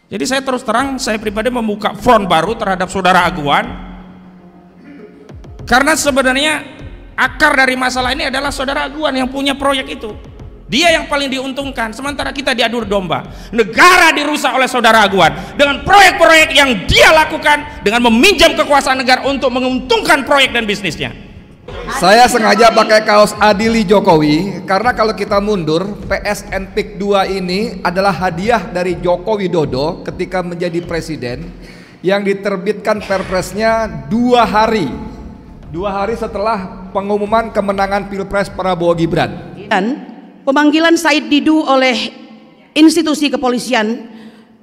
Jadi saya terus terang, saya pribadi membuka front baru terhadap saudara Aguan, karena sebenarnya akar dari masalah ini adalah saudara Aguan yang punya proyek itu. Dia yang paling diuntungkan, sementara kita diadu domba. Negara dirusak oleh saudara Aguan dengan proyek-proyek yang dia lakukan dengan meminjam kekuasaan negara untuk menguntungkan proyek dan bisnisnya. Saya sengaja pakai kaos Adili Jokowi karena kalau kita mundur, PSN PIK 2 ini adalah hadiah dari Joko Widodo ketika menjadi presiden, yang diterbitkan perpresnya 2 hari setelah pengumuman kemenangan Pilpres Prabowo Gibran. Dan pemanggilan Said Didu oleh institusi kepolisian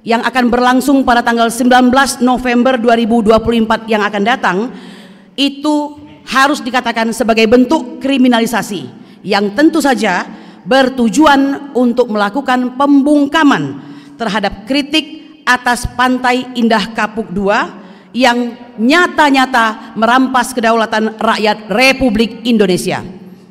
yang akan berlangsung pada tanggal 19 November 2024 yang akan datang itu harus dikatakan sebagai bentuk kriminalisasi yang tentu saja bertujuan untuk melakukan pembungkaman terhadap kritik atas Pantai Indah Kapuk II yang nyata-nyata merampas kedaulatan rakyat Republik Indonesia.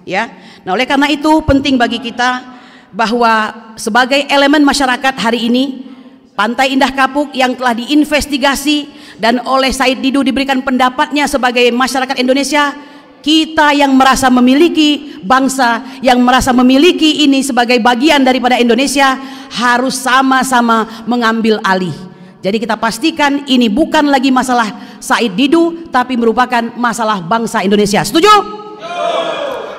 Ya, nah oleh karena itu penting bagi kita bahwa sebagai elemen masyarakat hari ini, Pantai Indah Kapuk yang telah diinvestigasi dan oleh Said Didu diberikan pendapatnya sebagai masyarakat Indonesia, kita yang merasa memiliki bangsa, yang merasa memiliki ini sebagai bagian daripada Indonesia, harus sama-sama mengambil alih. Jadi kita pastikan ini bukan lagi masalah Said Didu, tapi merupakan masalah bangsa Indonesia. Setuju?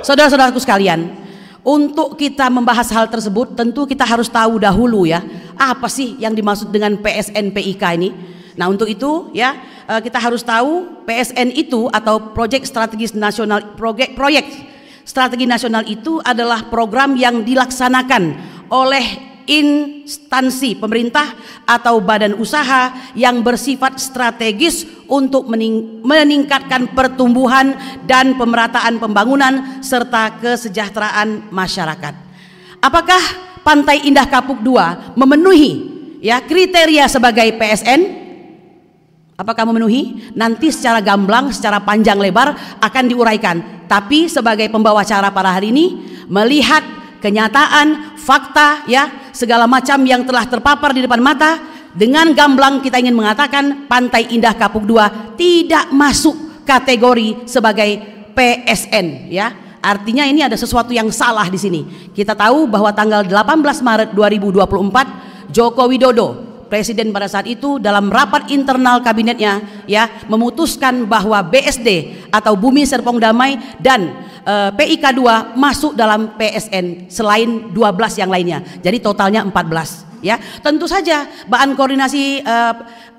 Saudara-saudaraku sekalian, untuk kita membahas hal tersebut tentu kita harus tahu dahulu ya, apa sih yang dimaksud dengan PSN PIK ini. Nah untuk itu ya, kita harus tahu PSN itu atau proyek strategis nasional, proyek strategi nasional itu adalah program yang dilaksanakan oleh instansi pemerintah atau badan usaha yang bersifat strategis untuk meningkatkan pertumbuhan dan pemerataan pembangunan serta kesejahteraan masyarakat. Apakah Pantai Indah Kapuk II memenuhi ya kriteria sebagai PSN? Apakah memenuhi? Nanti secara gamblang, secara panjang lebar akan diuraikan. Tapi sebagai pembawa acara pada hari ini, melihat kenyataan, fakta ya, segala macam yang telah terpapar di depan mata, dengan gamblang kita ingin mengatakan Pantai Indah Kapuk II tidak masuk kategori sebagai PSN ya. Artinya ini ada sesuatu yang salah di sini. Kita tahu bahwa tanggal 18 Maret 2024 Joko Widodo, Presiden pada saat itu, dalam rapat internal kabinetnya ya memutuskan bahwa BSD atau Bumi Serpong Damai dan PIK 2 masuk dalam PSN selain 12 yang lainnya. Jadi totalnya 14 ya. Tentu saja bahan koordinasi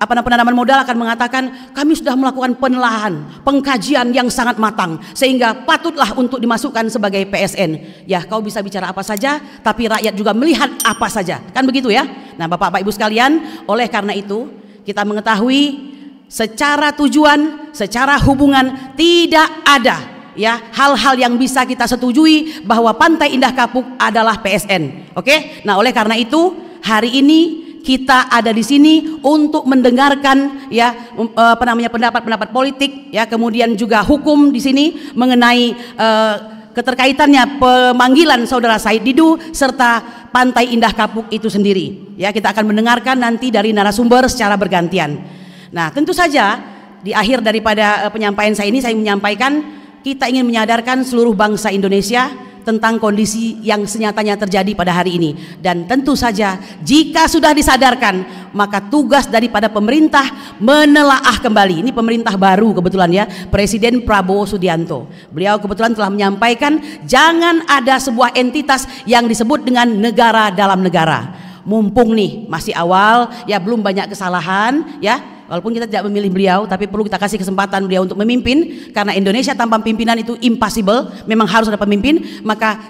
penanaman modal akan mengatakan kami sudah melakukan penelaahan, pengkajian yang sangat matang sehingga patutlah untuk dimasukkan sebagai PSN. Ya, kau bisa bicara apa saja tapi rakyat juga melihat apa saja. Kan begitu ya? Nah, Bapak-bapak Ibu sekalian, oleh karena itu kita mengetahui secara tujuan, secara hubungan tidak ada ya hal-hal yang bisa kita setujui bahwa Pantai Indah Kapuk adalah PSN. Oke? Nah, oleh karena itu hari ini kita ada di sini untuk mendengarkan ya pendapat-pendapat politik ya, kemudian juga hukum di sini mengenai keterkaitannya pemanggilan saudara Said Didu serta Pantai Indah Kapuk itu sendiri. Ya, kita akan mendengarkan nanti dari narasumber secara bergantian. Nah, tentu saja di akhir daripada penyampaian saya ini saya menyampaikan kita ingin menyadarkan seluruh bangsa Indonesia tentang kondisi yang senyatanya terjadi pada hari ini. Dan tentu saja jika sudah disadarkan, maka tugas daripada pemerintah menelaah kembali. Ini pemerintah baru kebetulan ya, Presiden Prabowo Subianto. Beliau kebetulan telah menyampaikan jangan ada sebuah entitas yang disebut dengan negara dalam negara. Mumpung nih masih awal ya, belum banyak kesalahan ya. Walaupun kita tidak memilih beliau, tapi perlu kita kasih kesempatan beliau untuk memimpin, karena Indonesia tanpa pimpinan itu impossible. Memang harus ada pemimpin. Maka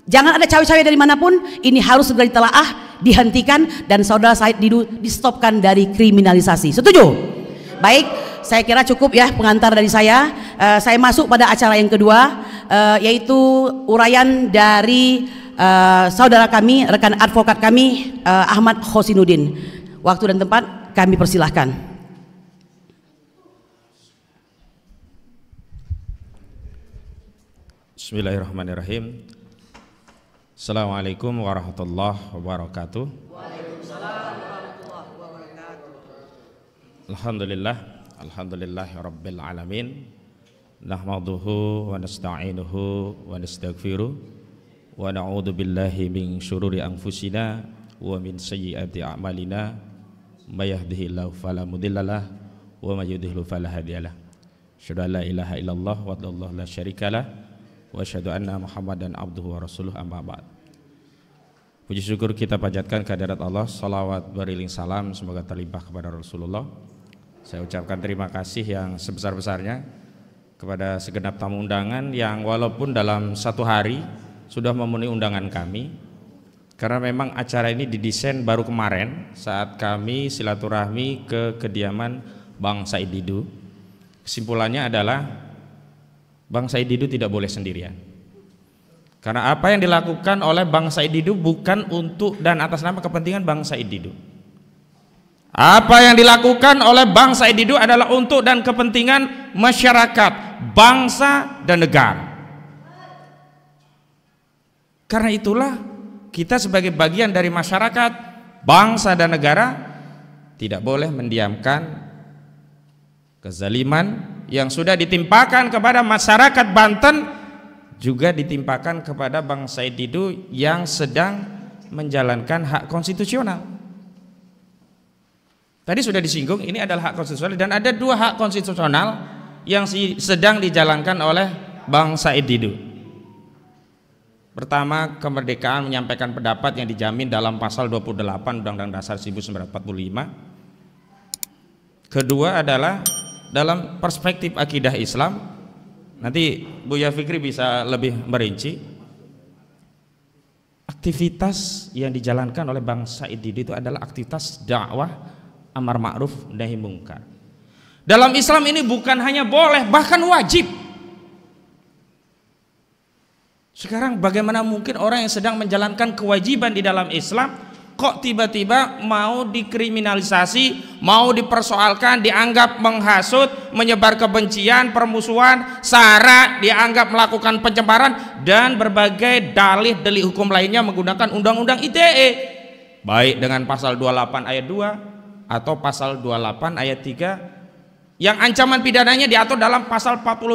jangan ada cawe-cawe dari manapun. Ini harus segera ditelaah, dihentikan, dan saudara Said Didu di-stopkan dari kriminalisasi. Setuju? Baik, saya kira cukup ya pengantar dari saya. Saya masuk pada acara yang kedua, yaitu uraian dari saudara kami, rekan advokat kami, Ahmad Khosinuddin. Waktu dan tempat kami persilahkan. Bismillahirrahmanirrahim. Assalamualaikum warahmatullahi wabarakatuh. Waalaikumsalam warahmatullahi wabarakatuh. Alhamdulillahi rabbil alamin. Nahmaduhu wa nasta'inuhu wa nastaghfiruh wa na'udzu billahi min syururi anfusina wa min sayyiati a'malina. May yahdihillahu fala mudhillalah wa may yudhlil fala hadiyalah. Asyhadu an la ilaha illallah wa la syarikalah wa asyhadu anna Muhammadan abduhu wa rasuluh, amma ba'd. Puji syukur kita panjatkan kehadirat Allah, salawat beriring salam semoga terlimpah kepada Rasulullah. Saya ucapkan terima kasih yang sebesar-besarnya kepada segenap tamu undangan yang walaupun dalam satu hari sudah memenuhi undangan kami, karena memang acara ini didesain baru kemarin saat kami silaturahmi ke kediaman Bang Said Didu. Kesimpulannya adalah Bang Said Didu tidak boleh sendirian, karena apa yang dilakukan oleh Bang Said Didu bukan untuk dan atas nama kepentingan Bang Said Didu. Apa yang dilakukan oleh Bang Said Didu adalah untuk dan kepentingan masyarakat, bangsa dan negara. Karena itulah kita sebagai bagian dari masyarakat, bangsa dan negara tidak boleh mendiamkan kezaliman yang sudah ditimpakan kepada masyarakat Banten, juga ditimpakan kepada Bang Said Didu yang sedang menjalankan hak konstitusional. Tadi sudah disinggung, ini adalah hak konstitusional dan ada dua hak konstitusional yang sedang dijalankan oleh Bang Said Didu. Pertama, kemerdekaan menyampaikan pendapat yang dijamin dalam pasal 28 Undang-Undang Dasar 1945. Kedua adalah dalam perspektif akidah Islam. Nanti Buya Fikri bisa lebih merinci. Aktivitas yang dijalankan oleh Bang Said Didu itu adalah aktivitas dakwah amar ma'ruf nahi mungkar. Dalam Islam ini bukan hanya boleh, bahkan wajib. Sekarang bagaimana mungkin orang yang sedang menjalankan kewajiban di dalam Islam kok tiba-tiba mau dikriminalisasi, mau dipersoalkan, dianggap menghasut, menyebar kebencian, permusuhan, sara, dianggap melakukan pencemaran dan berbagai dalih-dalih hukum lainnya menggunakan undang-undang ITE, baik dengan pasal 28 ayat 2 atau pasal 28 ayat 3 yang ancaman pidananya diatur dalam pasal 45.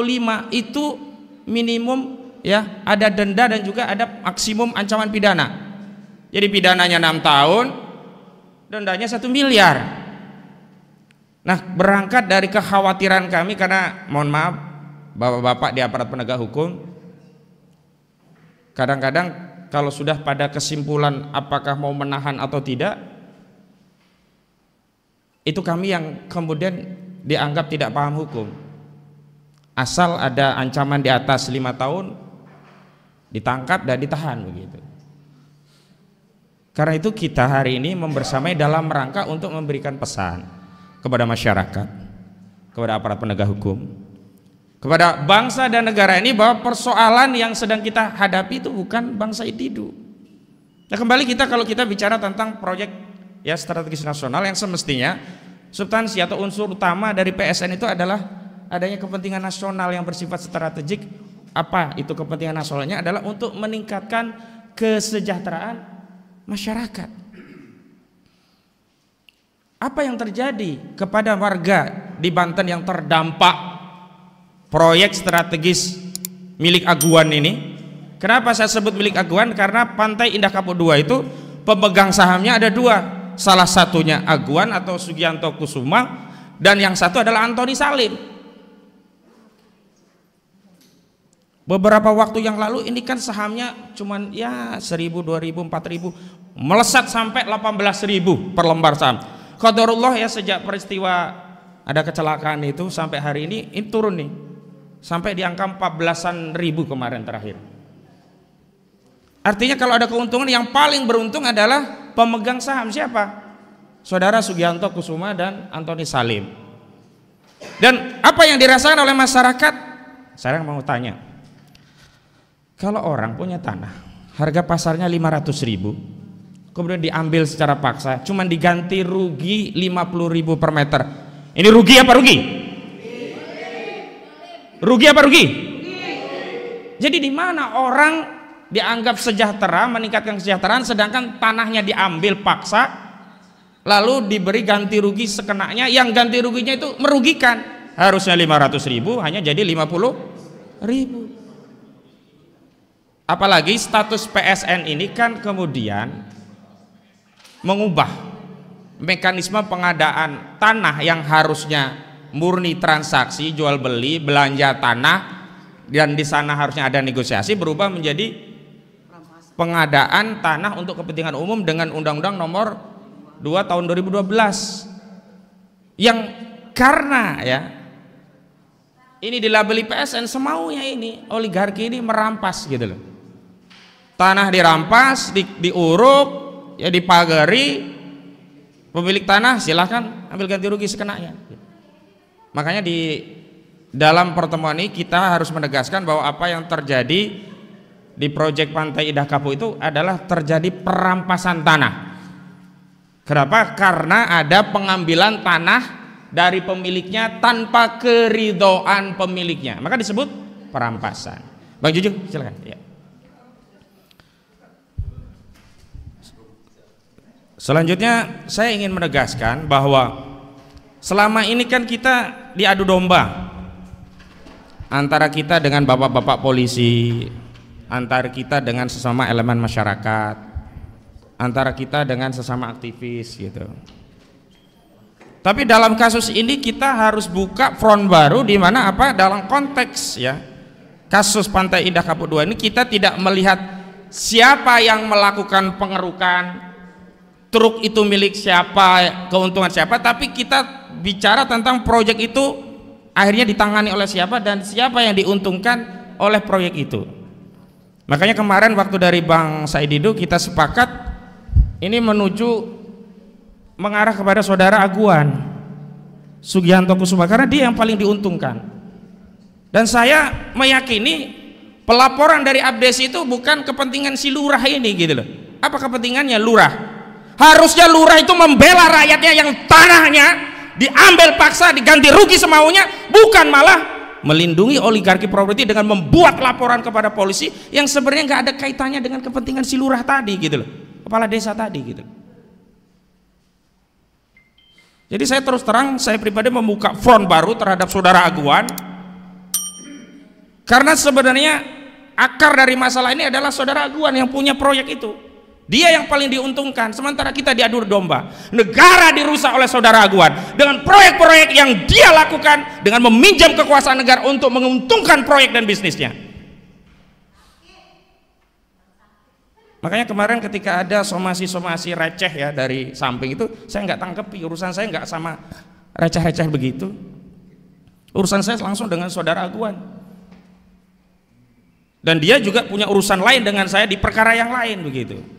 Itu minimum ya, ada denda dan juga ada maksimum ancaman pidana. Jadi pidananya 6 tahun, dendanya 1 miliar. Nah, berangkat dari kekhawatiran kami, karena mohon maaf bapak-bapak di aparat penegak hukum, kadang-kadang kalau sudah pada kesimpulan apakah mau menahan atau tidak, itu kami yang kemudian dianggap tidak paham hukum. Asal ada ancaman di atas 5 tahun, ditangkap dan ditahan begitu. Karena itu kita hari ini membersamai dalam rangka untuk memberikan pesan kepada masyarakat, kepada aparat penegak hukum, kepada bangsa dan negara ini bahwa persoalan yang sedang kita hadapi itu bukan Bang Said Didu. Nah, kembali kalau kita bicara tentang proyek ya strategis nasional, yang semestinya substansi atau unsur utama dari PSN itu adalah adanya kepentingan nasional yang bersifat strategik. Apa itu kepentingan nasionalnya? Adalah untuk meningkatkan kesejahteraan masyarakat. Apa yang terjadi kepada warga di Banten yang terdampak proyek strategis milik Aguan ini? Kenapa saya sebut milik Aguan? Karena Pantai Indah Kapuk II itu pemegang sahamnya ada 2. Salah satunya Aguan atau Sugianto Kusuma, dan yang satu adalah Antoni Salim. Beberapa waktu yang lalu ini kan sahamnya cuman ya 1.000, 2.000, 4.000, melesat sampai 18.000 per lembar saham. Qadarullah ya, sejak peristiwa ada kecelakaan itu sampai hari ini turun nih sampai di angka 14.000 kemarin terakhir. Artinya kalau ada keuntungan, yang paling beruntung adalah pemegang saham siapa? Saudara Sugianto Kusuma dan Antoni Salim. Dan apa yang dirasakan oleh masyarakat? Saya mau tanya, kalau orang punya tanah, harga pasarnya 500.000, kemudian diambil secara paksa, cuman diganti rugi 50.000 per meter, ini rugi apa rugi? Rugi apa rugi? Jadi di mana orang dianggap sejahtera, meningkatkan kesejahteraan, sedangkan tanahnya diambil paksa, lalu diberi ganti rugi sekenanya, yang ganti ruginya itu merugikan, harusnya 500.000 hanya jadi 50.000. Apalagi status PSN ini kan kemudian mengubah mekanisme pengadaan tanah yang harusnya murni transaksi jual beli belanja tanah dan di sana harusnya ada negosiasi, berubah menjadi pengadaan tanah untuk kepentingan umum dengan Undang-Undang Nomor 2 Tahun 2012 yang karena ya ini dilabeli PSN semaunya, ini oligarki ini merampas gitu loh. Tanah dirampas, diuruk, ya dipagari, pemilik tanah silahkan ambil ganti rugi sekenanya. Makanya di dalam pertemuan ini kita harus menegaskan bahwa apa yang terjadi di proyek Pantai Indah Kapuk itu adalah terjadi perampasan tanah. Kenapa? Karena ada pengambilan tanah dari pemiliknya tanpa keridhaan pemiliknya, maka disebut perampasan. Bang Jujung, silakan. Ya. Selanjutnya saya ingin menegaskan bahwa selama ini kan kita diadu domba antara kita dengan bapak-bapak polisi, antara kita dengan sesama elemen masyarakat, antara kita dengan sesama aktivis gitu. Tapi dalam kasus ini kita harus buka front baru, di mana apa, dalam konteks ya kasus Pantai Indah Kapuk 2 ini kita tidak melihat siapa yang melakukan pengerukan, truk itu milik siapa, keuntungan siapa, tapi kita bicara tentang proyek itu akhirnya ditangani oleh siapa dan siapa yang diuntungkan oleh proyek itu. Makanya kemarin waktu dari Bang Said Didu kita sepakat ini menuju mengarah kepada saudara Aguan Sugianto Kusuma karena dia yang paling diuntungkan. Dan saya meyakini pelaporan dari Abdesi itu bukan kepentingan si lurah ini gitu loh. Apa kepentingannya lurah? Harusnya lurah itu membela rakyatnya yang tanahnya diambil paksa, diganti rugi semaunya, bukan malah melindungi oligarki properti dengan membuat laporan kepada polisi yang sebenarnya nggak ada kaitannya dengan kepentingan si lurah tadi gitu loh, kepala desa tadi gitu. Jadi saya terus terang, saya pribadi membuka front baru terhadap saudara Aguan karena sebenarnya akar dari masalah ini adalah saudara Aguan yang punya proyek itu. Dia yang paling diuntungkan, sementara kita diadu domba. Negara dirusak oleh saudara Aguan dengan proyek-proyek yang dia lakukan dengan meminjam kekuasaan negara untuk menguntungkan proyek dan bisnisnya. Makanya kemarin ketika ada somasi-somasi receh ya dari samping itu, saya nggak tangkepi, urusan saya nggak sama receh-receh begitu. Urusan saya langsung dengan saudara Aguan. Dan dia juga punya urusan lain dengan saya di perkara yang lain begitu.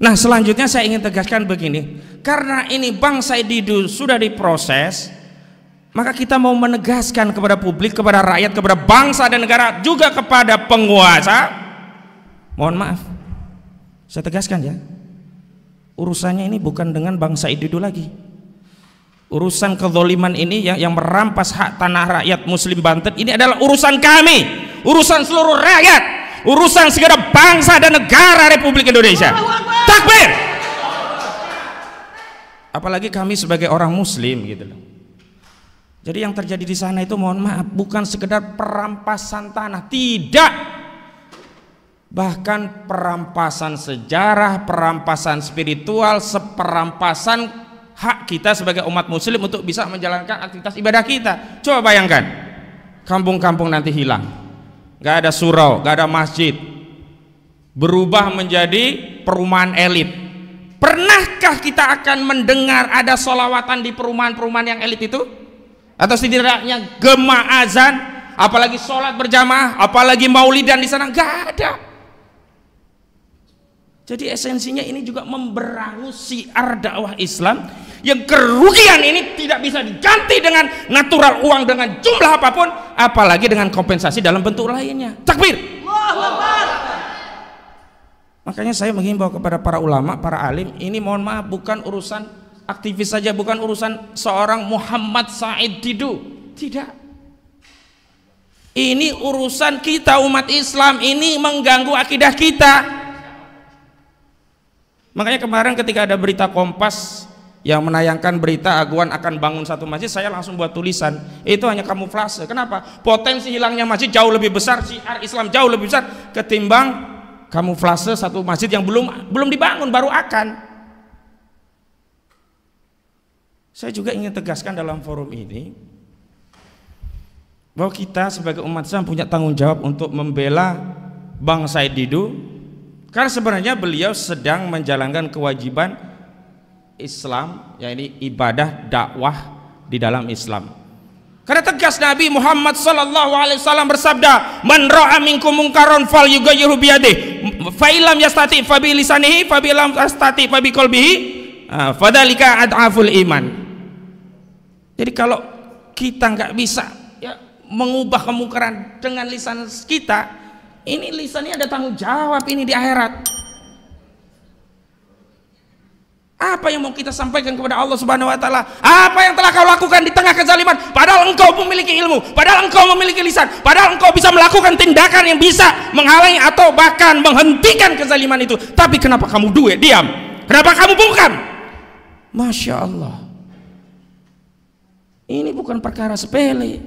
Nah selanjutnya saya ingin tegaskan begini, karena ini Bang Said Didu sudah diproses, maka kita mau menegaskan kepada publik, kepada rakyat, kepada bangsa dan negara, juga kepada penguasa, mohon maaf, saya tegaskan ya, urusannya ini bukan dengan Bang Said Didu lagi. Urusan kezaliman ini yang merampas hak tanah rakyat Muslim Banten ini adalah urusan kami, urusan seluruh rakyat, urusan segala bangsa dan negara Republik Indonesia. Takbir. Apalagi kami sebagai orang Muslim gitu loh. Jadi yang terjadi di sana itu mohon maaf bukan sekedar perampasan tanah, tidak. Bahkan perampasan sejarah, perampasan spiritual, perampasan hak kita sebagai umat Muslim untuk bisa menjalankan aktivitas ibadah kita. Coba bayangkan, kampung-kampung nanti hilang, gak ada surau, gak ada masjid, berubah menjadi perumahan elit. Pernahkah kita akan mendengar ada sholawatan di perumahan-perumahan yang elit itu? Atau setidaknya gema azan, apalagi sholat berjamaah, apalagi maulidan di sana? Gak ada. Jadi esensinya ini juga memberangus syiar dakwah Islam yang kerugian ini tidak bisa diganti dengan natural uang dengan jumlah apapun, apalagi dengan kompensasi dalam bentuk lainnya. Takbir. Makanya saya menghimbau kepada para ulama, para alim, ini mohon maaf bukan urusan aktivis saja, bukan urusan seorang Muhammad Said Didu, tidak. Ini urusan kita umat Islam, ini mengganggu akidah kita. Makanya kemarin ketika ada berita Kompas yang menayangkan berita Aguan akan bangun satu masjid, saya langsung buat tulisan, itu hanya kamuflase. Kenapa? Potensi hilangnya masjid jauh lebih besar, syiar Islam jauh lebih besar ketimbang kamuflase satu masjid yang belum dibangun, baru akan. Saya juga ingin tegaskan dalam forum ini bahwa kita sebagai umat Islam punya tanggung jawab untuk membela Bang Said Didu, karena sebenarnya beliau sedang menjalankan kewajiban Islam, yakni ibadah dakwah di dalam Islam. Karena tegas Nabi Muhammad sallallahu alaihi wasallam bersabda, "Man ra'a minkum munkaran falyughayyirhu bi yadihi, fa illam yastati fa bi lisanihi, fa bi lam yastati fa bi qalbihi, fadzalika ad'aful iman." Jadi kalau kita nggak bisa ya mengubah kemungkaran dengan lisan kita, ini lisannya ada tanggung jawab ini di akhirat. Apa yang mau kita sampaikan kepada Allah Subhanahu wa taala? Apa yang telah kau lakukan di tengah kezaliman? Padahal engkau memiliki ilmu, padahal engkau memiliki lisan, padahal engkau bisa melakukan tindakan yang bisa menghalangi atau bahkan menghentikan kezaliman itu. Tapi kenapa kamu diam? Kenapa kamu bungkam? Masya Allah. Ini bukan perkara sepele.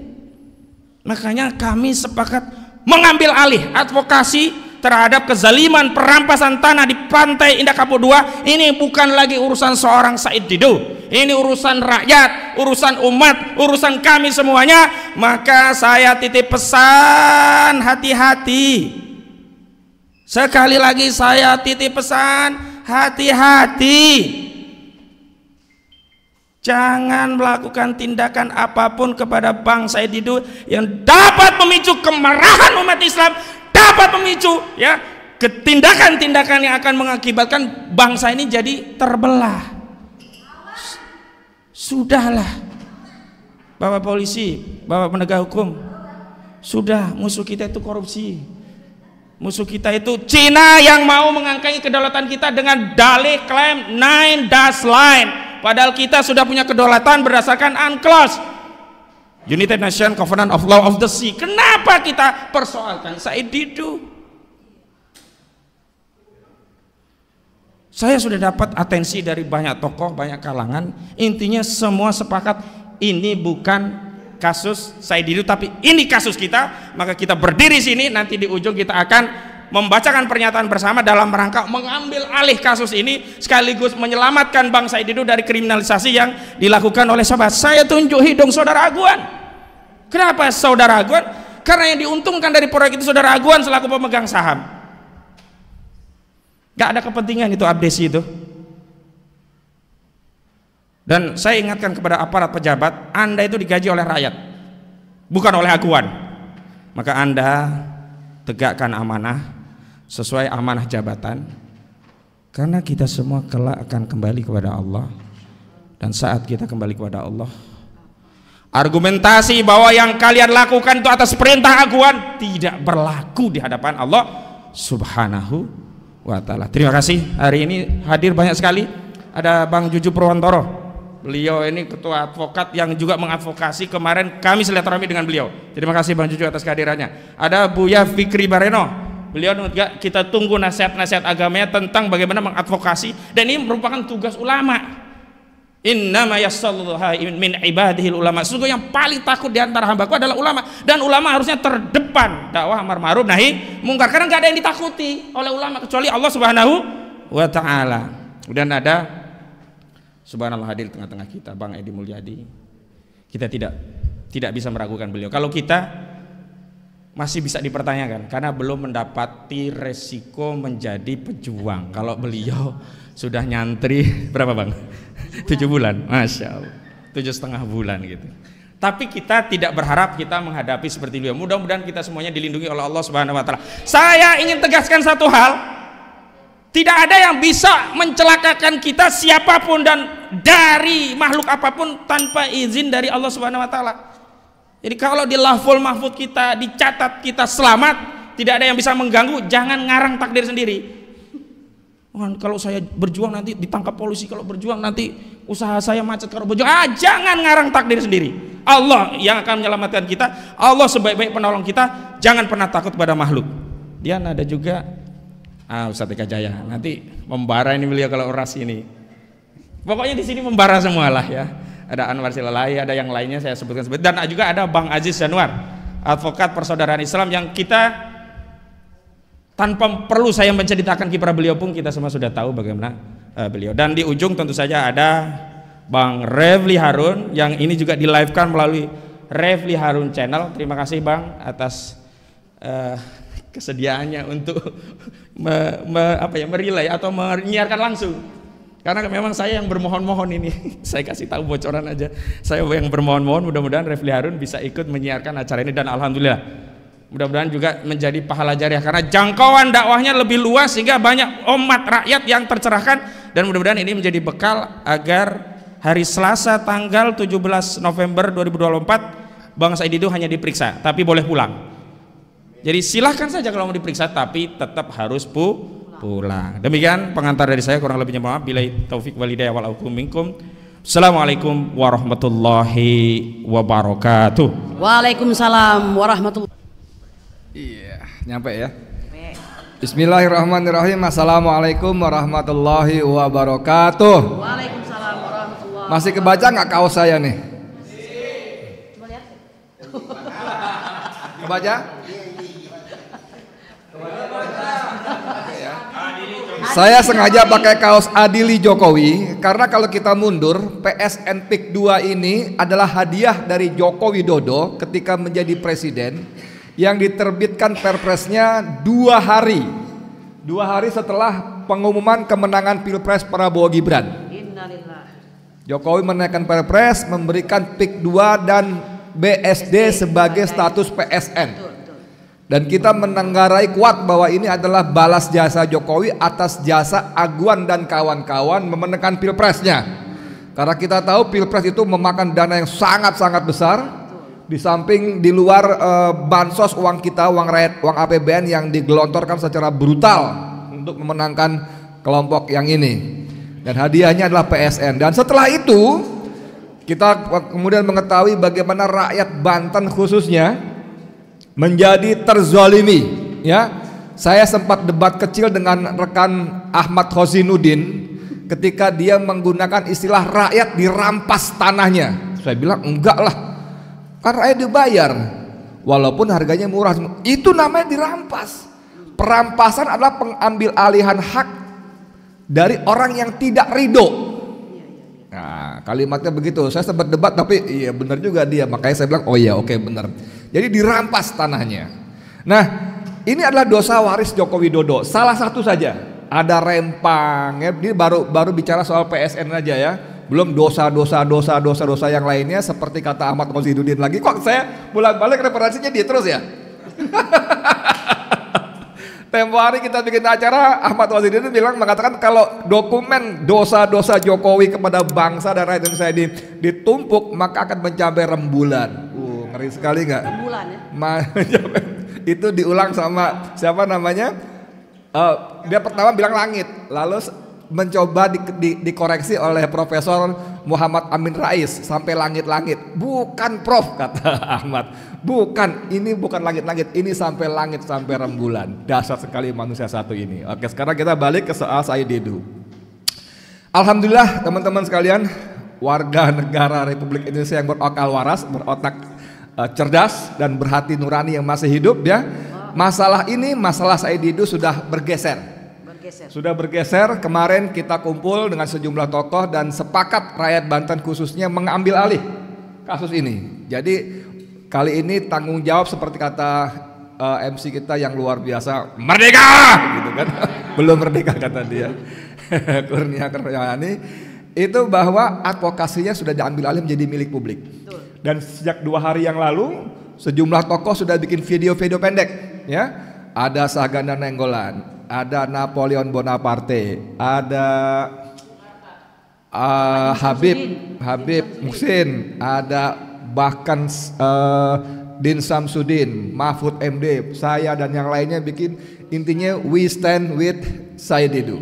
Makanya kami sepakat mengambil alih advokasi terhadap kezaliman perampasan tanah di pantai Indah Kapuk 2. Ini bukan lagi urusan seorang Said Didu, ini urusan rakyat, urusan umat, urusan kami semuanya. Maka saya titip pesan, hati-hati. Sekali lagi saya titip pesan, hati-hati. Jangan melakukan tindakan apapun kepada Bang Said Didu yang dapat memicu kemarahan umat Islam, dapat memicu ya tindakan-tindakan yang akan mengakibatkan bangsa ini jadi terbelah. Sudahlah Bapak polisi, Bapak penegak hukum, sudah. Musuh kita itu korupsi, musuh kita itu Cina yang mau mengangkangi kedaulatan kita dengan dalih klaim 9 dash line, padahal kita sudah punya kedaulatan berdasarkan UNCLOS, United Nations Covenant of Law of the Sea. Kenapa kita persoalkan Said Didu? Saya sudah dapat atensi dari banyak tokoh, banyak kalangan. Intinya semua sepakat ini bukan kasus Said Didu, tapi ini kasus kita. Maka kita berdiri sini, nanti di ujung kita akan membacakan pernyataan bersama dalam rangka mengambil alih kasus ini, sekaligus menyelamatkan Bang Said Didu dari kriminalisasi yang dilakukan oleh sobat. Saya tunjuk hidung saudara Aguan. Kenapa saudara Aguan? Karena yang diuntungkan dari proyek itu saudara Aguan selaku pemegang saham. Gak ada kepentingan itu abdesi itu. Dan saya ingatkan kepada aparat pejabat, Anda itu digaji oleh rakyat, bukan oleh Aguan. Maka Anda tegakkan amanah sesuai amanah jabatan, karena kita semua kelak akan kembali kepada Allah. Dan saat kita kembali kepada Allah, argumentasi bahwa yang kalian lakukan itu atas perintah Aguan tidak berlaku di hadapan Allah Subhanahu wa ta'ala. Terima kasih. Hari ini hadir banyak sekali. Ada Bang Juju Purwantoro, beliau ini ketua advokat yang juga mengadvokasi. Kemarin kami silaturahmi dengan beliau. Terima kasih Bang Juju atas kehadirannya. Ada Buya Fikri Bareno, beliau juga kita tunggu nasihat-nasihat agamanya tentang bagaimana mengadvokasi, dan ini merupakan tugas ulama. Innama yasalluha min ibadihil ulama. Sungguh yang paling takut di antara hambaku adalah ulama, dan ulama harusnya terdepan dakwah amar ma'ruf nahi mungkar, karena nggak ada yang ditakuti oleh ulama kecuali Allah Subhanahu wa ta'ala. Kemudian ada subhanallah hadir di tengah-tengah kita Bang Edi Mulyadi. Kita tidak bisa meragukan beliau. Kalau kita masih bisa dipertanyakan karena belum mendapati resiko menjadi pejuang. Kalau beliau sudah nyantri berapa Bang? 7 bulan, Masya Allah, 7,5 bulan gitu. Tapi kita tidak berharap kita menghadapi seperti beliau. Mudah-mudahan kita semuanya dilindungi oleh Allah Subhanahu wa ta'ala. Saya ingin tegaskan satu hal, tidak ada yang bisa mencelakakan kita siapapun dan dari makhluk apapun tanpa izin dari Allah Subhanahu wa ta'ala. Jadi kalau di lahful mahfud kita dicatat kita selamat, tidak ada yang bisa mengganggu. Jangan ngarang takdir sendiri. Kalau saya berjuang nanti ditangkap polisi, kalau berjuang nanti usaha saya macet, kalau berjuang jangan ngarang takdir sendiri. Allah yang akan menyelamatkan kita, Allah sebaik-baik penolong kita. Jangan pernah takut pada makhluk. Dia ada juga Ustaz Eka Jaya, nanti membara ini beliau kalau orasi ini. Pokoknya di sini membara semua lah ya. Ada Anwar Silalai, ada yang lainnya saya sebutkan, dan juga ada Bang Aziz Januar, advokat persaudaraan Islam, yang kita tanpa perlu saya menceritakan kiprah beliau pun kita semua sudah tahu bagaimana beliau. Dan di ujung tentu saja ada Bang Refli Harun, yang ini juga di live-kan melalui Refli Harun Channel. Terima kasih Bang atas kesediaannya untuk merelay atau menyiarkan langsung. Karena memang saya yang bermohon-mohon ini, saya kasih tahu bocoran aja. Saya yang bermohon-mohon, mudah-mudahan Refli Harun bisa ikut menyiarkan acara ini, dan alhamdulillah, mudah-mudahan juga menjadi pahala jariah karena jangkauan dakwahnya lebih luas sehingga banyak umat rakyat yang tercerahkan, dan mudah-mudahan ini menjadi bekal agar hari Selasa tanggal 17 November 2024 Bang Said Didu hanya diperiksa tapi boleh pulang. Jadi silahkan saja kalau mau diperiksa, tapi tetap harus pulang. Demikian pengantar dari saya, kurang lebihnya maaf. Billahi taufik wal hidayah wal aukum minkum. Assalamualaikum warahmatullahi wabarakatuh. Waalaikumsalam warahmatullahi. Iya, nyampe ya. Bismillahirrahmanirrahim. Assalamualaikum warahmatullahi wabarakatuh. Waalaikumsalam warahmatullahi. Masih kebaca nggak kaos saya nih? Kebaca? Saya sengaja pakai kaos Adili Jokowi karena kalau kita mundur, PSN PIK 2 ini adalah hadiah dari Joko Widodo ketika menjadi presiden, yang diterbitkan perpresnya 2 hari setelah pengumuman kemenangan Pilpres Prabowo Gibran. Innalillah. Jokowi menaikkan perpres memberikan PIK 2 dan BSD sebagai status PSN. Dan kita menenggarai kuat bahwa ini adalah balas jasa Jokowi atas jasa Aguan dan kawan-kawan memenangkan Pilpresnya. Karena kita tahu Pilpres itu memakan dana yang sangat-sangat besar. Di samping di luar bansos uang kita, uang rakyat, uang APBN yang digelontorkan secara brutal untuk memenangkan kelompok yang ini. Dan hadiahnya adalah PSN. Dan setelah itu kita kemudian mengetahui bagaimana rakyat Banten khususnya menjadi terzalimi, ya. Saya sempat debat kecil dengan rekan Ahmad Khozinuddin ketika dia menggunakan istilah rakyat dirampas tanahnya. Saya bilang enggak lah, kan rakyat dibayar walaupun harganya murah. Itu namanya dirampas. Perampasan adalah pengambil alihan hak dari orang yang tidak ridho. Nah, kalimatnya begitu. Saya sempat debat tapi iya benar juga dia. Makanya saya bilang oh iya oke benar. Jadi dirampas tanahnya. Nah, ini adalah dosa waris Joko Widodo. Salah satu saja. Ada Rempang. Ya, dia baru bicara soal PSN aja ya. Belum dosa yang lainnya seperti kata Ahmad Khozinuddin lagi. Kok saya bolak-balik referensinya dia terus ya? Tempo hari kita bikin acara, Ahmad Khozinuddin mengatakan kalau dokumen dosa-dosa Jokowi kepada bangsa dan rakyat Indonesia ini ditumpuk maka akan mencapai rembulan. Ngeri sekali nggak? Rembulan ya? Itu diulang sama siapa namanya? Dia pertama bilang langit, lalu mencoba dikoreksi oleh Profesor Muhammad Amin Rais sampai langit-langit. Bukan Prof, kata Ahmad. Bukan, ini bukan langit-langit, ini sampai langit, sampai rembulan. Dasar sekali manusia satu ini. Oke, sekarang kita balik ke soal Said Didu. Alhamdulillah teman-teman sekalian, warga negara Republik Indonesia yang berakal waras, berotak cerdas dan berhati nurani yang masih hidup ya. Masalah ini, masalah Said Didu sudah bergeser. Sudah bergeser. Kemarin kita kumpul dengan sejumlah tokoh dan sepakat rakyat Banten khususnya mengambil alih kasus ini. Jadi kali ini tanggung jawab seperti kata MC kita yang luar biasa, merdeka gitu kan. Belum merdeka kata dia. Kurnia Kurniani itu bahwa advokasinya sudah diambil alih menjadi milik publik. Dan sejak 2 hari yang lalu sejumlah tokoh sudah bikin video-video pendek ya. Ada Saganda Nenggolan, ada Napoleon Bonaparte, ada Habib Muhsin, ada bahkan Din Samsudin, Mahfud MD, saya dan yang lainnya bikin intinya we stand with Said Didu.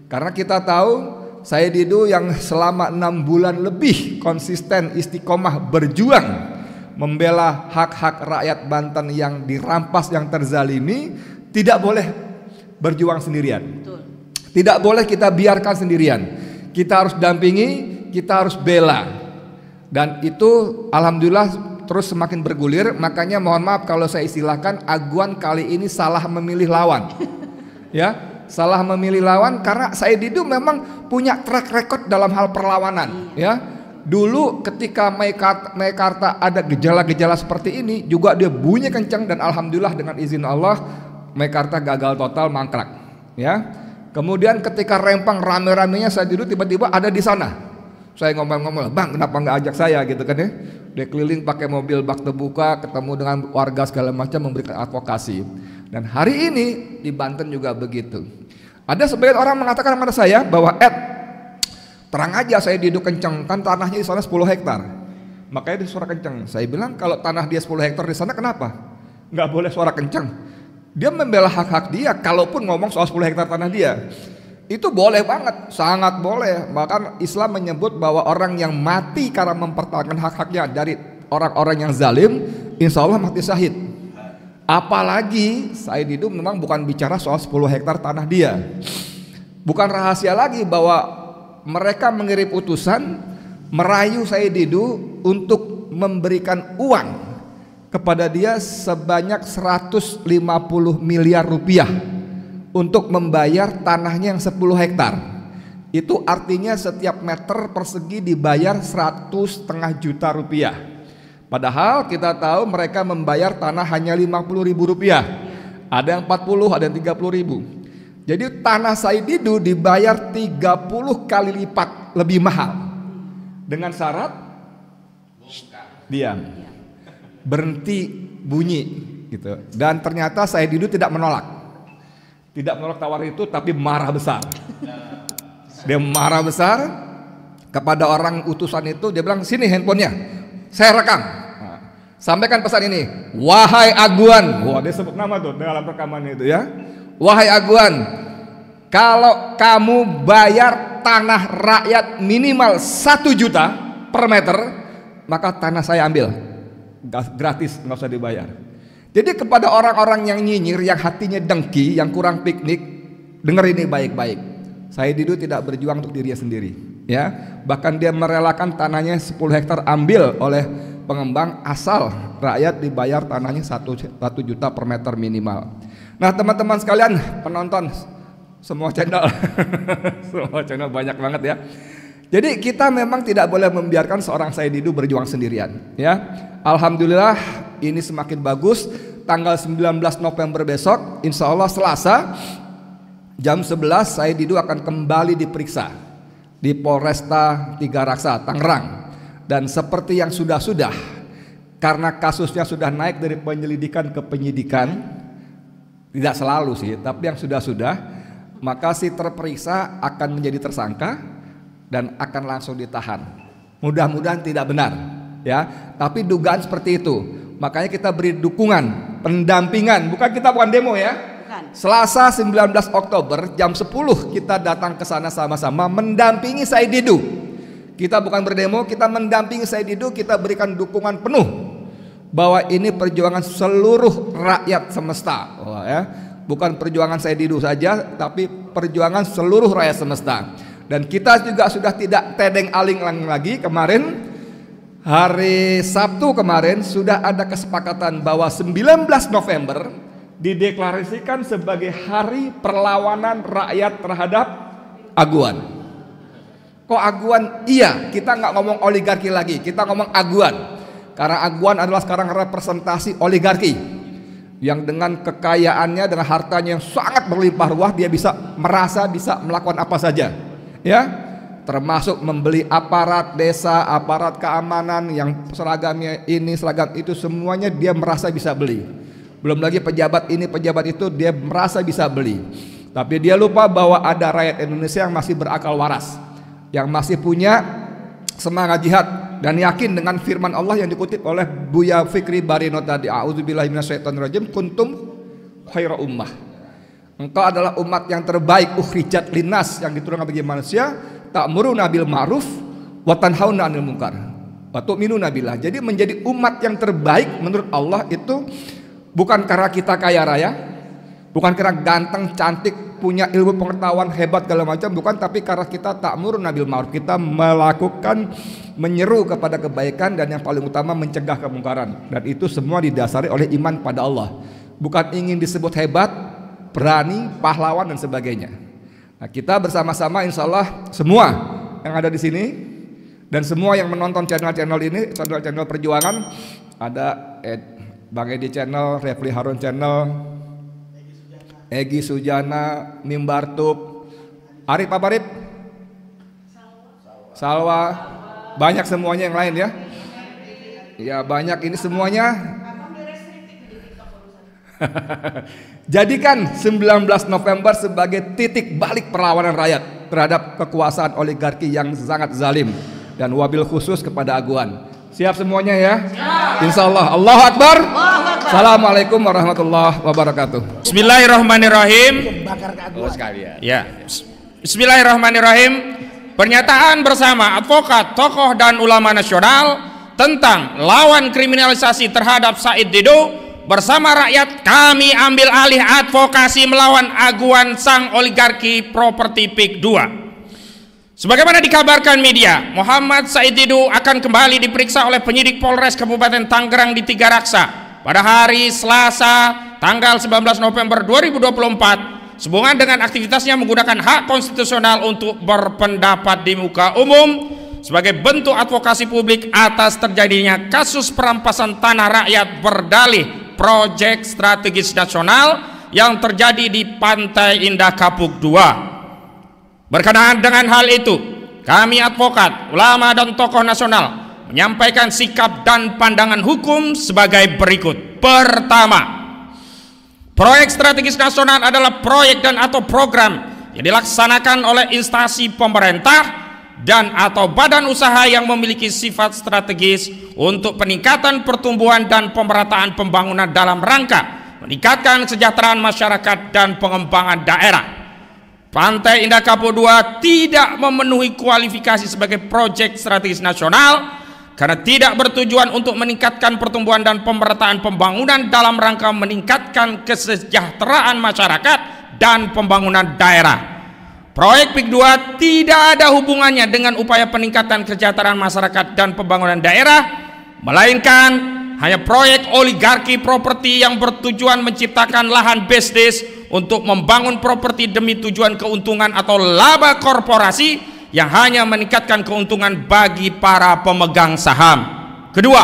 Karena kita tahu Said Didu yang selama 6 bulan lebih konsisten istiqomah berjuang membela hak-hak rakyat Banten yang dirampas, yang terzalimi, tidak boleh berjuang sendirian. Tidak boleh kita biarkan sendirian. Kita harus dampingi, kita harus bela. Dan itu alhamdulillah terus semakin bergulir. Makanya mohon maaf kalau saya istilahkan Aguan kali ini salah memilih lawan. Ya, salah memilih lawan karena Said Didu memang punya track record dalam hal perlawanan. Ya, dulu ketika Meikarta ada gejala-gejala seperti ini juga dia bunyi kencang dan alhamdulillah dengan izin Allah Meikarta gagal total, mangkrak. Ya, kemudian ketika Rempang rame-ramenya Said Didu tiba-tiba ada di sana. Saya ngomong-ngomong, Bang kenapa nggak ajak saya gitu kan ya. Dia keliling pakai mobil bak terbuka, ketemu dengan warga segala macam, memberikan advokasi. Dan hari ini di Banten juga begitu. Ada sebagian orang mengatakan kepada saya bahwa terang aja saya Didu kenceng, kan tanahnya di sana 10 hektar. Makanya dia suara kenceng. Saya bilang kalau tanah dia 10 hektar di sana kenapa? Nggak boleh suara kenceng. Dia membela hak-hak dia, kalaupun ngomong soal 10 hektar tanah dia. Itu boleh banget, sangat boleh. Bahkan Islam menyebut bahwa orang yang mati karena mempertahankan hak-haknya dari orang-orang yang zalim, insya Allah mati syahid. Apalagi Said Didu memang bukan bicara soal 10 hektar tanah dia. Bukan rahasia lagi bahwa mereka mengirim utusan merayu Said Didu untuk memberikan uang kepada dia sebanyak 150 miliar rupiah untuk membayar tanahnya yang 10 hektar. Itu artinya setiap meter persegi dibayar 100,5 juta rupiah. Padahal kita tahu mereka membayar tanah hanya 50.000 rupiah. Ada yang 40, ada yang 30.000. Jadi tanah Said Didu dibayar 30 kali lipat lebih mahal. Dengan syarat diam, berhenti bunyi gitu. Dan ternyata Said Didu tidak menolak. Tidak menolak tawaran itu, tapi marah besar. Dia marah besar kepada orang utusan itu. Dia bilang, sini handphonenya, saya rekam. Nah, sampaikan pesan ini, wahai Aguan. Wah, dia sebut nama tuh dalam rekaman itu ya. Wahai Aguan, kalau kamu bayar tanah rakyat minimal 1 juta per meter, maka tanah saya ambil gratis, nggak usah dibayar. Jadi kepada orang-orang yang nyinyir, yang hatinya dengki, yang kurang piknik, dengar ini baik-baik. Said Didu tidak berjuang untuk dirinya sendiri, ya. Bahkan dia merelakan tanahnya 10 hektar ambil oleh pengembang asal rakyat dibayar tanahnya 1 juta per meter minimal. Nah, teman-teman sekalian, penonton semua channel, semua channel banyak banget ya. Jadi kita memang tidak boleh membiarkan seorang Said Didu berjuang sendirian, ya. Alhamdulillah ini semakin bagus. Tanggal 19 November besok, insya Allah Selasa jam 11 Said Didu akan kembali diperiksa di Polresta Tiga Raksa, Tangerang. Dan seperti yang sudah-sudah, karena kasusnya sudah naik dari penyelidikan ke penyidikan, tidak selalu sih, tapi yang sudah-sudah, maka si terperiksa akan menjadi tersangka dan akan langsung ditahan. Mudah-mudahan tidak benar, ya. Tapi dugaan seperti itu. Makanya kita beri dukungan, pendampingan. Bukan demo ya. Bukan. Selasa 19 Oktober jam 10 kita datang ke sana sama-sama mendampingi Said Didu. Kita bukan berdemo, kita mendampingi Said Didu. Kita berikan dukungan penuh bahwa ini perjuangan seluruh rakyat semesta. Oh, ya. Bukan perjuangan Said Didu saja, tapi perjuangan seluruh rakyat semesta. Dan kita juga sudah tidak tedeng aling lagi. Kemarin hari Sabtu kemarin sudah ada kesepakatan bahwa 19 November dideklarasikan sebagai hari perlawanan rakyat terhadap Aguan. Kok Aguan? Iya, kita nggak ngomong oligarki lagi, kita ngomong Aguan. Karena Aguan adalah sekarang representasi oligarki yang dengan kekayaannya, dengan hartanya yang sangat berlimpah ruah, dia bisa merasa bisa melakukan apa saja, ya, termasuk membeli aparat desa, aparat keamanan yang seragamnya ini, seragam itu, semuanya dia merasa bisa beli. Belum lagi pejabat ini, pejabat itu, dia merasa bisa beli. Tapi dia lupa bahwa ada rakyat Indonesia yang masih berakal waras, yang masih punya semangat jihad dan yakin dengan firman Allah yang dikutip oleh Buya Fikri Barino tadi, a'udzubillahi minasyaitonirrajim, kuntum khaira ummah. Engkau adalah umat yang terbaik, ukhrijat linnas, yang diturunkan bagi manusia, ta'muruna bil ma'ruf wa tanhauna 'anil munkar wa tu'minuna billah. Jadi menjadi umat yang terbaik menurut Allah itu bukan karena kita kaya raya, bukan karena ganteng, cantik, punya ilmu pengetahuan hebat segala macam, bukan, tapi karena kita ta'muruna bil ma'ruf, kita melakukan, menyeru kepada kebaikan, dan yang paling utama mencegah kemungkaran. Dan itu semua didasari oleh iman pada Allah, bukan ingin disebut hebat, berani, pahlawan dan sebagainya. Nah, kita bersama-sama insya Allah semua yang ada di sini dan semua yang menonton channel-channel ini, channel-channel perjuangan, ada Bang Edi channel, Refli Harun channel, Egi Sujana, Mimbar Tub, Arif apa Arif? Salwa, banyak semuanya yang lain ya. Ya banyak ini semuanya. Jadikan 19 November sebagai titik balik perlawanan rakyat terhadap kekuasaan oligarki yang sangat zalim, dan wabil khusus kepada Aguan. Siap semuanya ya? Insya Allah. Allahu Akbar. Assalamualaikum warahmatullahi wabarakatuh. Bismillahirrahmanirrahim. Ya. Bismillahirrahmanirrahim. Pernyataan bersama advokat, tokoh dan ulama nasional tentang lawan kriminalisasi terhadap Said Didu. Bersama rakyat kami ambil alih advokasi melawan aguan sang oligarki properti PIK 2. Sebagaimana dikabarkan media, Muhammad Said Didu akan kembali diperiksa oleh penyidik Polres Kabupaten Tangerang di Tiga Raksa pada hari Selasa tanggal 19 November 2024 sehubungan dengan aktivitasnya menggunakan hak konstitusional untuk berpendapat di muka umum sebagai bentuk advokasi publik atas terjadinya kasus perampasan tanah rakyat berdalih proyek strategis nasional yang terjadi di Pantai Indah Kapuk 2. Berkenaan dengan hal itu, kami advokat, ulama dan tokoh nasional menyampaikan sikap dan pandangan hukum sebagai berikut. Pertama, proyek strategis nasional adalah proyek dan atau program yang dilaksanakan oleh instansi pemerintah dan atau badan usaha yang memiliki sifat strategis untuk peningkatan pertumbuhan dan pemerataan pembangunan dalam rangka meningkatkan kesejahteraan masyarakat dan pengembangan daerah. Pantai Indah Kapuk 2 tidak memenuhi kualifikasi sebagai proyek strategis nasional karena tidak bertujuan untuk meningkatkan pertumbuhan dan pemerataan pembangunan dalam rangka meningkatkan kesejahteraan masyarakat dan pembangunan daerah. Proyek PIK 2 tidak ada hubungannya dengan upaya peningkatan kesejahteraan masyarakat dan pembangunan daerah, melainkan hanya proyek oligarki properti yang bertujuan menciptakan lahan bisnis untuk membangun properti demi tujuan keuntungan atau laba korporasi yang hanya meningkatkan keuntungan bagi para pemegang saham. Kedua,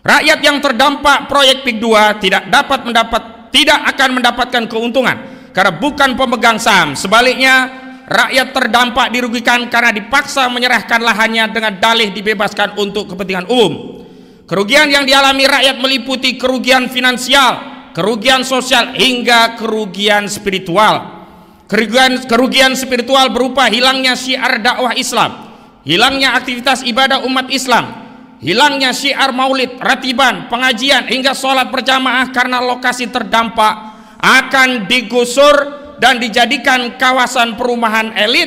rakyat yang terdampak proyek PIK 2 tidak akan mendapatkan keuntungan karena bukan pemegang saham. Sebaliknya, rakyat terdampak dirugikan karena dipaksa menyerahkan lahannya dengan dalih dibebaskan untuk kepentingan umum. Kerugian yang dialami rakyat meliputi kerugian finansial, kerugian sosial hingga kerugian spiritual. Kerugian spiritual berupa hilangnya syiar dakwah Islam, hilangnya aktivitas ibadah umat Islam, hilangnya syiar maulid, ratiban, pengajian hingga sholat berjamaah karena lokasi terdampak akan digusur dan dijadikan kawasan perumahan elit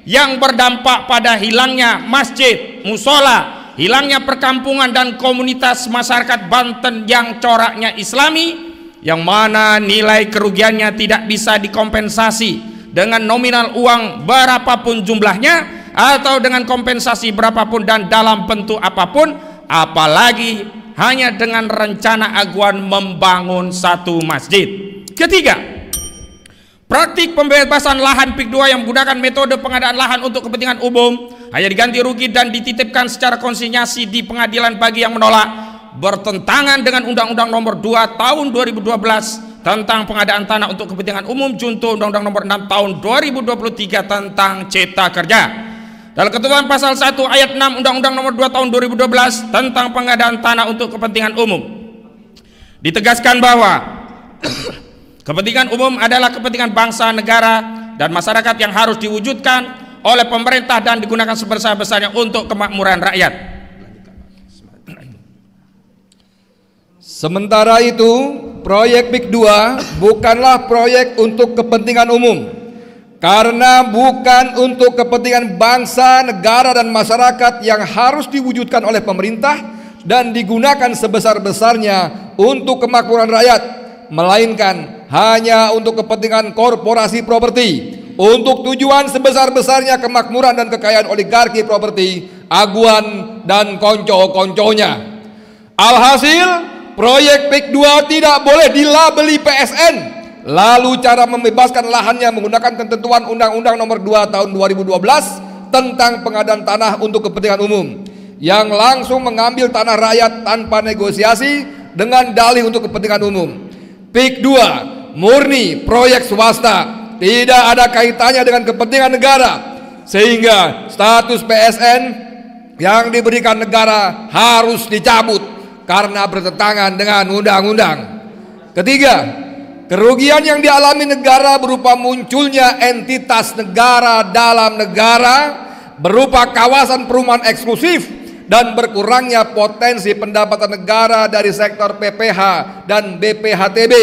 yang berdampak pada hilangnya masjid, musola, hilangnya perkampungan dan komunitas masyarakat Banten yang coraknya Islami, yang mana nilai kerugiannya tidak bisa dikompensasi dengan nominal uang berapapun jumlahnya atau dengan kompensasi berapapun dan dalam bentuk apapun, apalagi hanya dengan rencana aguan membangun satu masjid. Ketiga, praktik pembebasan lahan PIK 2 yang menggunakan metode pengadaan lahan untuk kepentingan umum hanya diganti rugi dan dititipkan secara konsinyasi di pengadilan bagi yang menolak bertentangan dengan Undang-Undang Nomor 2 Tahun 2012 tentang pengadaan tanah untuk kepentingan umum junto Undang-Undang Nomor 6 Tahun 2023 tentang Cipta Kerja. Dalam ketentuan pasal 1 ayat 6 Undang-Undang Nomor 2 Tahun 2012 tentang pengadaan tanah untuk kepentingan umum ditegaskan bahwa kepentingan umum adalah kepentingan bangsa, negara, dan masyarakat yang harus diwujudkan oleh pemerintah dan digunakan sebesar-besarnya untuk kemakmuran rakyat. Sementara itu, proyek PIK 2 bukanlah proyek untuk kepentingan umum, karena bukan untuk kepentingan bangsa, negara, dan masyarakat yang harus diwujudkan oleh pemerintah dan digunakan sebesar-besarnya untuk kemakmuran rakyat, melainkan hanya untuk kepentingan korporasi properti, untuk tujuan sebesar-besarnya kemakmuran dan kekayaan oligarki properti, Aguan dan konco-konconya. Alhasil, proyek PIK 2 tidak boleh dilabeli PSN. Lalu cara membebaskan lahannya menggunakan ketentuan Undang-Undang Nomor 2 Tahun 2012 tentang pengadaan tanah untuk kepentingan umum, yang langsung mengambil tanah rakyat tanpa negosiasi dengan dalih untuk kepentingan umum. PIK 2 murni proyek swasta, tidak ada kaitannya dengan kepentingan negara, sehingga status PSN yang diberikan negara harus dicabut karena bertentangan dengan undang-undang. Ketiga, kerugian yang dialami negara berupa munculnya entitas negara dalam negara, berupa kawasan perumahan eksklusif, dan berkurangnya potensi pendapatan negara dari sektor PPH dan BPHTB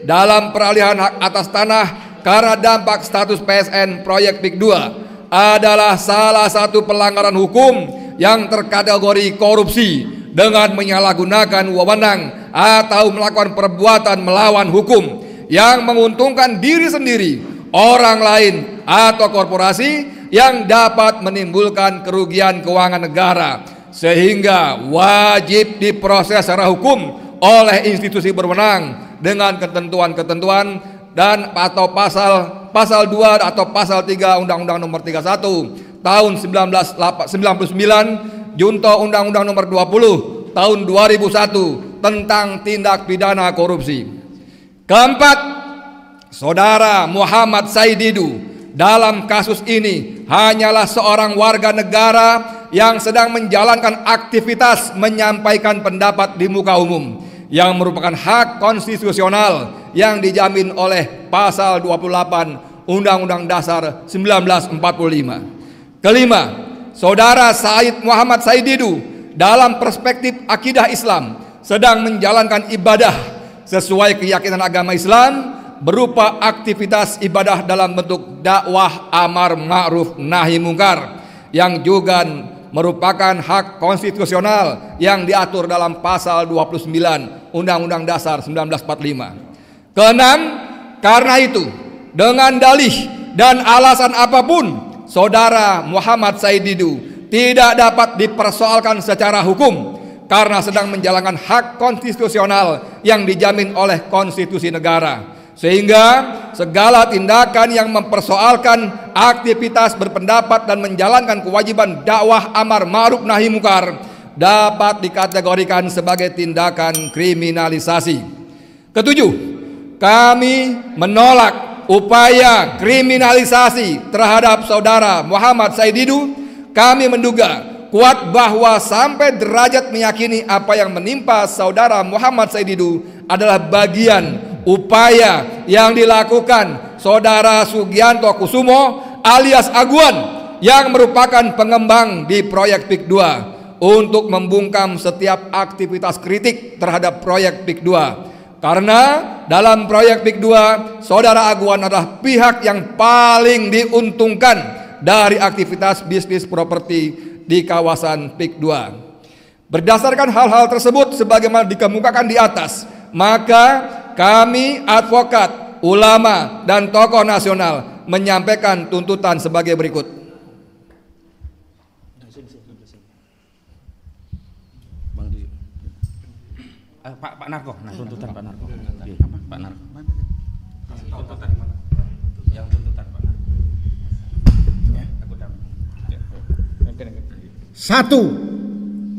dalam peralihan hak atas tanah karena dampak status PSN proyek PIK 2 adalah salah satu pelanggaran hukum yang terkategori korupsi dengan menyalahgunakan wewenang atau melakukan perbuatan melawan hukum yang menguntungkan diri sendiri, orang lain, atau korporasi yang dapat menimbulkan kerugian keuangan negara, sehingga wajib diproses secara hukum oleh institusi berwenang dengan ketentuan-ketentuan dan atau pasal 2 atau pasal 3 Undang-Undang Nomor 31 Tahun 1999, Junto Undang-Undang Nomor 20 Tahun 2001 tentang tindak pidana korupsi. Keempat, Saudara Muhammad Said Didu dalam kasus ini hanyalah seorang warga negara yang sedang menjalankan aktivitas menyampaikan pendapat di muka umum yang merupakan hak konstitusional yang dijamin oleh pasal 28 Undang-Undang Dasar 1945. Kelima, Saudara Said Muhammad Said Didu dalam perspektif akidah Islam sedang menjalankan ibadah sesuai keyakinan agama Islam berupa aktivitas ibadah dalam bentuk dakwah amar ma'ruf nahi mungkar yang juga merupakan hak konstitusional yang diatur dalam pasal 29 Undang-Undang Dasar 1945. Keenam, karena itu dengan dalih dan alasan apapun Saudara Muhammad Said Didu tidak dapat dipersoalkan secara hukum karena sedang menjalankan hak konstitusional yang dijamin oleh konstitusi negara, sehingga segala tindakan yang mempersoalkan aktivitas berpendapat dan menjalankan kewajiban dakwah amar ma'ruf nahi mungkar dapat dikategorikan sebagai tindakan kriminalisasi. Ketujuh, kami menolak upaya kriminalisasi terhadap Saudara Muhammad Said Didu. Kami menduga kuat bahwa sampai derajat meyakini apa yang menimpa Saudara Muhammad Said Didu adalah bagian upaya yang dilakukan Saudara Sugianto Kusumo alias Aguan yang merupakan pengembang di proyek PIK 2 untuk membungkam setiap aktivitas kritik terhadap proyek PIK 2. Karena dalam proyek PIK 2, Saudara Aguan adalah pihak yang paling diuntungkan dari aktivitas bisnis properti di kawasan PIK 2. Berdasarkan hal-hal tersebut sebagaimana dikemukakan di atas, maka kami advokat, ulama, dan tokoh nasional menyampaikan tuntutan sebagai berikut. Pak Narko, nah tuntutan Pak Narko. Pak Narko. Tuntutan mana? Yang tuntutan Pak Narko. Satu,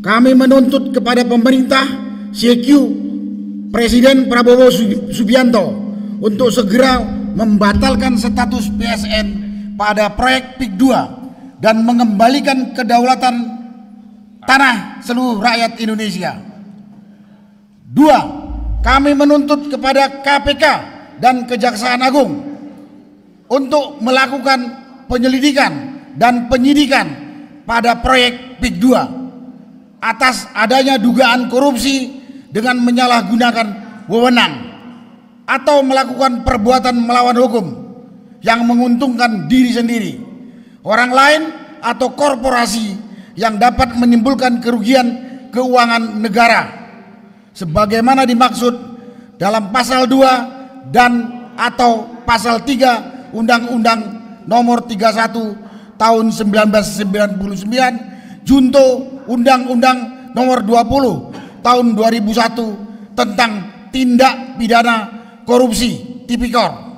kami menuntut kepada pemerintah CQ Presiden Prabowo Subianto untuk segera membatalkan status PSN pada proyek PIK 2 dan mengembalikan kedaulatan tanah seluruh rakyat Indonesia. Dua, kami menuntut kepada KPK dan Kejaksaan Agung untuk melakukan penyelidikan dan penyidikan pada proyek PIK 2 atas adanya dugaan korupsi dengan menyalahgunakan wewenang atau melakukan perbuatan melawan hukum yang menguntungkan diri sendiri, orang lain, atau korporasi yang dapat menimbulkan kerugian keuangan negara sebagaimana dimaksud dalam pasal 2 dan atau pasal 3 Undang-Undang Nomor 31 Tahun 1999 junto Undang-Undang Nomor 20 Tahun 2001 tentang tindak pidana korupsi tipikor.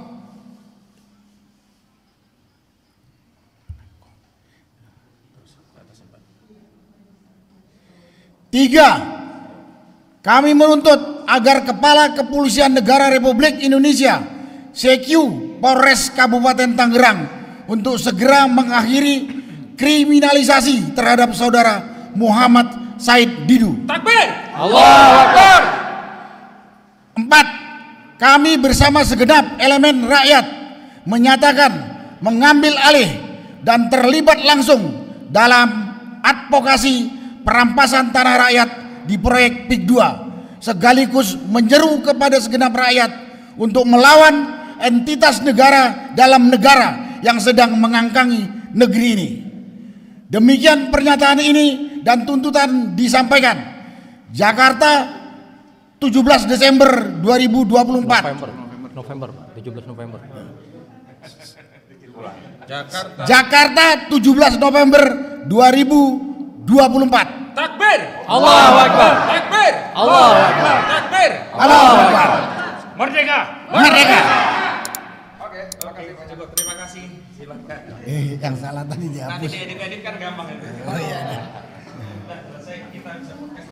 3. Kami menuntut agar Kepala Kepolisian Negara Republik Indonesia CQ Polres Kabupaten Tangerang untuk segera mengakhiri kriminalisasi terhadap saudara Muhammad Said Didu. Takbir. Allahu Akbar. 4. Kami bersama segenap elemen rakyat menyatakan mengambil alih dan terlibat langsung dalam advokasi perampasan tanah rakyat di proyek PIK 2, sekaligus menyeru kepada segenap rakyat untuk melawan entitas negara dalam negara yang sedang mengangkangi negeri ini. Demikian pernyataan ini dan tuntutan disampaikan Jakarta 17 Desember 2024. November 17 November. Jakarta 17 November 2024. Takbir. Allahu Akbar. Takbir. Allahu Akbar. Takbir. Allahu Akbar. Merdeka. Merdeka. Oke, cukup. Terima kasih. Silakan. Yang salah tadi Nanti dihapus. diedit-edit kan gampang itu. Oh iya. Selesai kita bisa podcast.